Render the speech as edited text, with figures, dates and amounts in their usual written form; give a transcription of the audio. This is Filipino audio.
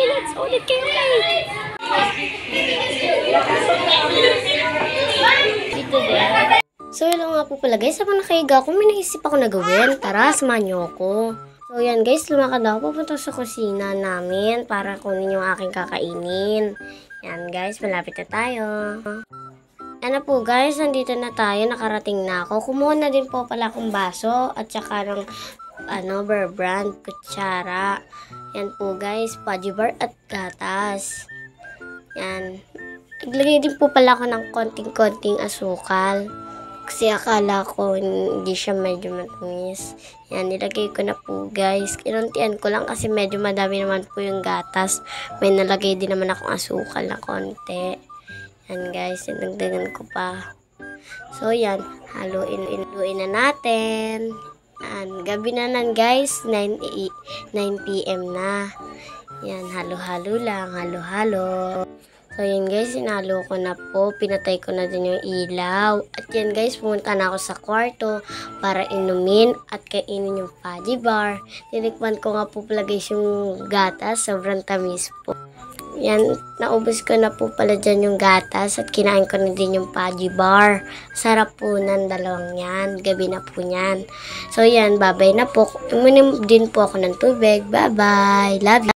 let's ulit kayo guys. Dito din. So, yun lang nga po pala guys. Habang nakahiga ako, may naisip ako na gawin. Tara, samahan niyo ako. So, yan guys. Lumakad ako pupunta sa kusina namin para kunin yung aking kakainin. Yan guys, malapit na tayo. Ano po guys, nandito na tayo. Nakarating na ako. Kumuha na din po pala akong baso at saka ng Bear Brand, kutsara. Yan po guys, fudgy bar at gatas. Yan. Naglagay din po pala ako ng konting-konting asukal. Kasi akala ko hindi siya medyo matamis. Yan, nilagay ko na po guys. Kinuntian ko lang kasi medyo madami naman po yung gatas. May nalagay din naman akong asukal na konti. Yan guys, dinagdagan ko pa. So yan, haluin na natin. Yan, gabi na nan guys, 9 PM na. Yan, halo-halo lang, halo-halo. So, yan guys, sinalo ko na po. Pinatay ko na din yung ilaw. At yan guys, pumunta na ako sa kwarto para inumin at kainin yung fudgy bar. Tinikman ko nga po pala guys yung gatas. Sobrang tamis po. Yan, naubos ko na po pala dyan yung gatas at kinain ko na din yung fudgy bar. Sarap po ng dalawang yan. Gabi na po yan. So, yan, bye-bye na po. Uminom din po ako ng tubig. Bye-bye. Love you.